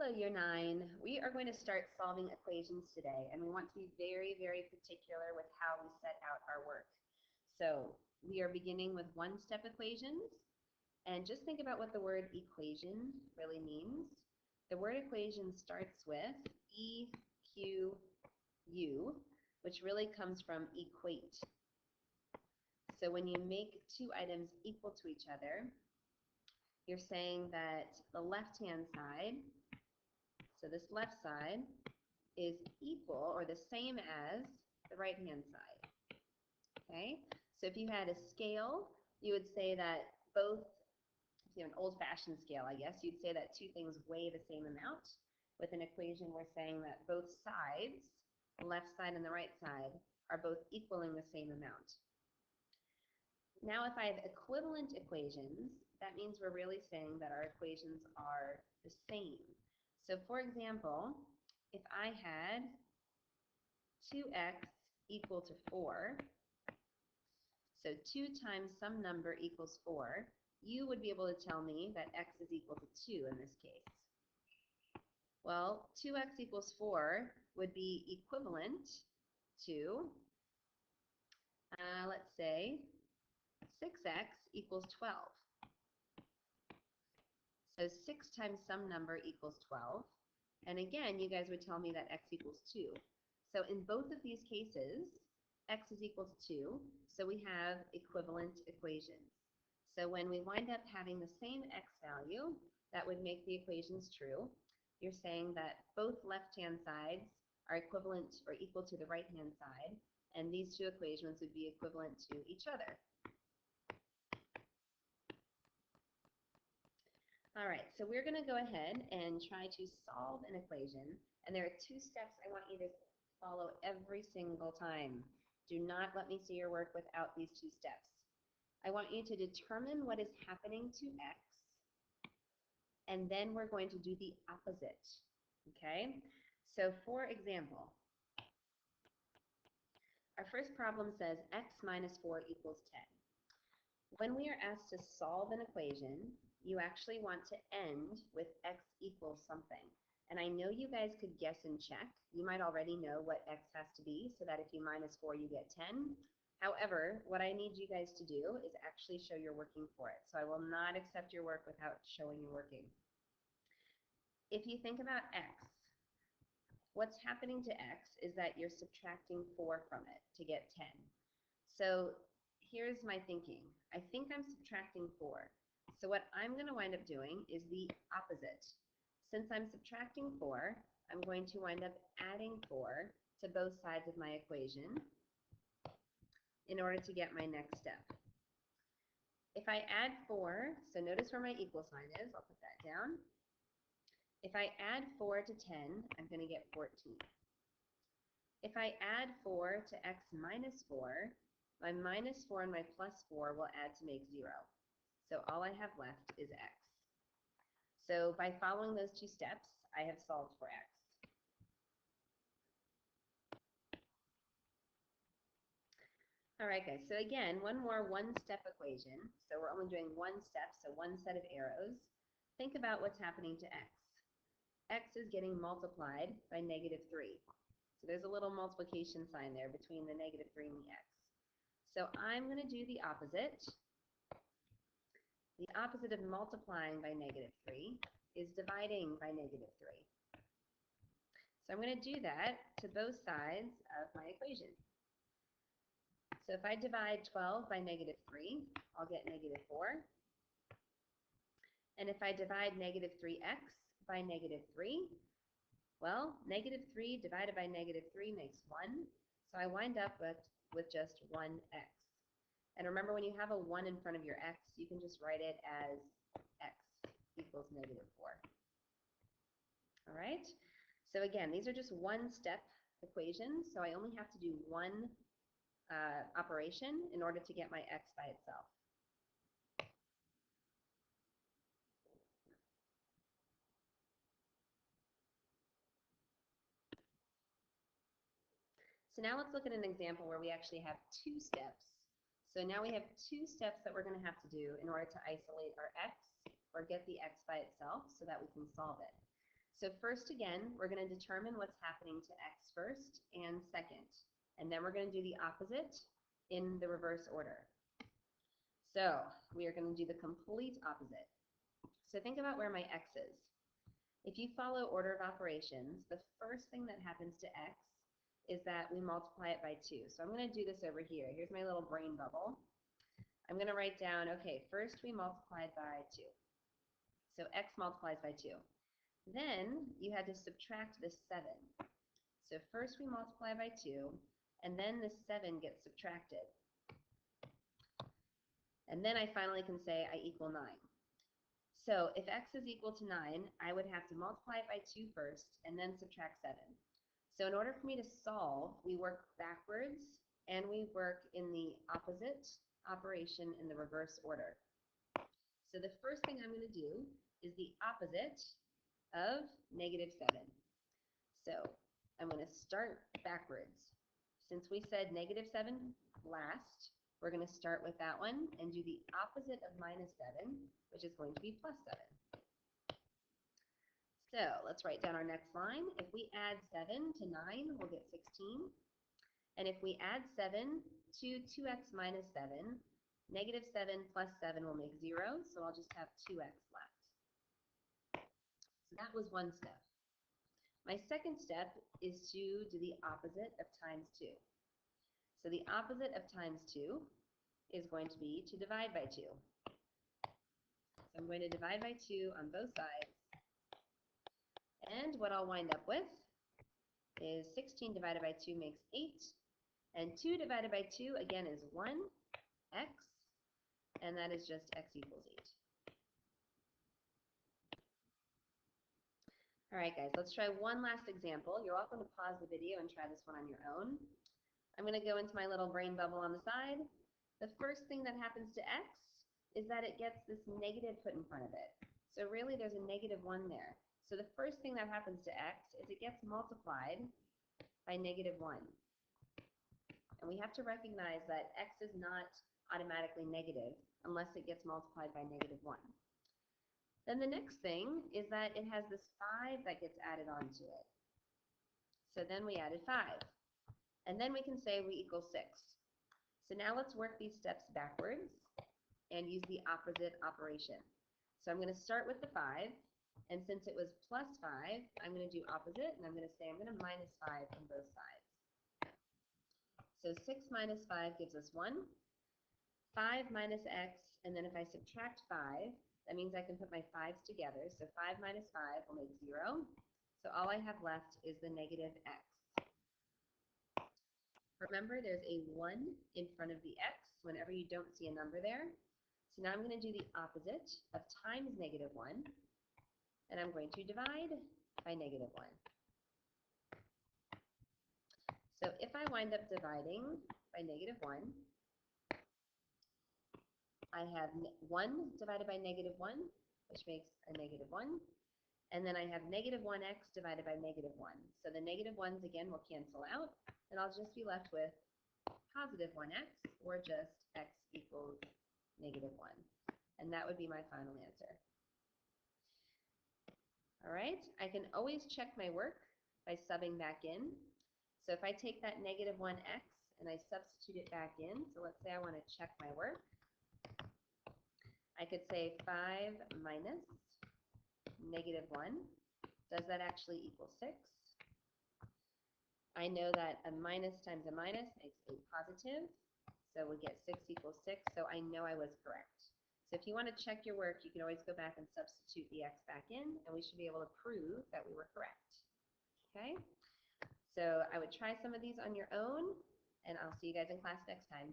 Hello, Year 9. We are going to start solving equations today, and we want to be very, very particular with how we set out our work. So we are beginning with one-step equations, and just think about what the word equation really means. The word equation starts with EQU, which really comes from equate. So when you make two items equal to each other, you're saying that the left-hand side, so this left side, is equal or the same as the right-hand side. Okay? So if you had a scale, you would say that both, if you have an old-fashioned scale, I guess, you'd say that two things weigh the same amount. With an equation, we're saying that both sides, the left side and the right side, are both equaling the same amount. Now, if I have equivalent equations, that means we're really saying that our equations are the same. So for example, if I had 2x equal to 4, so 2 times some number equals 4, you would be able to tell me that x is equal to 2 in this case. Well, 2x equals 4 would be equivalent to, let's say, 6x equals 12. So 6 times some number equals 12. And again, you guys would tell me that x equals 2. So in both of these cases, x is equal to 2. So we have equivalent equations. So when we wind up having the same x value, that would make the equations true. You're saying that both left-hand sides are equivalent or equal to the right-hand side, and these two equations would be equivalent to each other. All right, so we're going to go ahead and try to solve an equation, and there are two steps I want you to follow every single time. Do not let me see your work without these two steps. I want you to determine what is happening to x, and then we're going to do the opposite, okay? So for example, our first problem says x minus 4 equals 10. When we are asked to solve an equation, you actually want to end with x equals something. And I know you guys could guess and check. You might already know what x has to be, so that if you minus 4, you get 10. However, what I need you guys to do is actually show you're working for it. So I will not accept your work without showing you working. If you think about x, what's happening to x is that you're subtracting 4 from it to get 10. So here's my thinking. I think I'm subtracting 4. So what I'm going to wind up doing is the opposite. Since I'm subtracting 4, I'm going to wind up adding 4 to both sides of my equation in order to get my next step. If I add 4, so notice where my equal sign is. I'll put that down. If I add 4 to 10, I'm going to get 14. If I add 4 to x minus 4, my minus 4 and my plus 4 will add to make 0. So all I have left is x. So by following those two steps, I have solved for x. All right, guys, so again, one more one-step equation. So we're only doing one step, so one set of arrows. Think about what's happening to x. X is getting multiplied by negative 3. So there's a little multiplication sign there between the negative 3 and the x. So I'm going to do the opposite. The opposite of multiplying by negative 3 is dividing by negative 3. So I'm going to do that to both sides of my equation. So if I divide 12 by negative 3, I'll get negative 4. And if I divide negative 3x by negative 3, well, negative 3 divided by negative 3 makes 1. So I wind up with just 1x. And remember, when you have a 1 in front of your x, you can just write it as x equals negative 4. All right? So again, these are just one-step equations, so I only have to do one operation in order to get my x by itself. So now let's look at an example where we actually have two steps. So now we have two steps that we're going to have to do in order to isolate our x or get the x by itself so that we can solve it. So first again, we're going to determine what's happening to x first and second. And then we're going to do the opposite in the reverse order. So we are going to do the complete opposite. So think about where my x is. If you follow order of operations, the first thing that happens to x is that we multiply it by 2. So I'm going to do this over here. Here's my little brain bubble. I'm going to write down, okay, first we multiplied by 2. So x multiplies by 2. Then you had to subtract the 7. So first we multiply by 2, and then the 7 gets subtracted. And then I finally can say I equal 9. So if x is equal to 9, I would have to multiply it by 2 first, and then subtract 7. So in order for me to solve, we work backwards, and we work in the opposite operation in the reverse order. So the first thing I'm going to do is the opposite of negative 7. So I'm going to start backwards. Since we said negative 7 last, we're going to start with that one and do the opposite of minus 7, which is going to be plus 7. So let's write down our next line. If we add 7 to 9, we'll get 16. And if we add 7 to 2x minus 7, negative 7 plus 7 will make 0, so I'll just have 2x left. So that was one step. My second step is to do the opposite of times 2. So the opposite of times 2 is going to be to divide by 2. So I'm going to divide by 2 on both sides. And what I'll wind up with is 16 divided by 2 makes 8. And 2 divided by 2, again, is 1x. And that is just x equals 8. All right, guys, let's try one last example. You're welcome to pause the video and try this one on your own. I'm going to go into my little brain bubble on the side. The first thing that happens to x is that it gets this negative put in front of it. So really there's a negative 1 there. So the first thing that happens to x is it gets multiplied by negative 1. And we have to recognize that x is not automatically negative unless it gets multiplied by negative 1. Then the next thing is that it has this 5 that gets added onto it. So then we added 5. And then we can say we equal 6. So now let's work these steps backwards and use the opposite operation. So I'm going to start with the 5, and since it was plus 5, I'm going to do opposite, and I'm going to say I'm going to minus 5 on both sides. So 6 minus 5 gives us 1. 5 minus x, and then if I subtract 5, that means I can put my 5's together. So 5 minus 5 will make 0. So all I have left is the negative x. Remember, there's a 1 in front of the x whenever you don't see a number there. So now I'm going to do the opposite of times negative 1, and I'm going to divide by negative 1. So if I wind up dividing by negative 1, I have 1 divided by negative 1, which makes a negative 1. And then I have negative 1x divided by negative 1. So the negative 1's again will cancel out, and I'll just be left with positive 1x, or just x equals negative 1. And that would be my final answer. All right, I can always check my work by subbing back in. So if I take that negative 1x and I substitute it back in, so let's say I want to check my work, I could say 5 minus negative 1. Does that actually equal 6? I know that a minus times a minus makes a positive, so we get 6 equals 6, so I know I was correct. So if you want to check your work, you can always go back and substitute the x back in, and we should be able to prove that we were correct. Okay? So I would try some of these on your own, and I'll see you guys in class next time.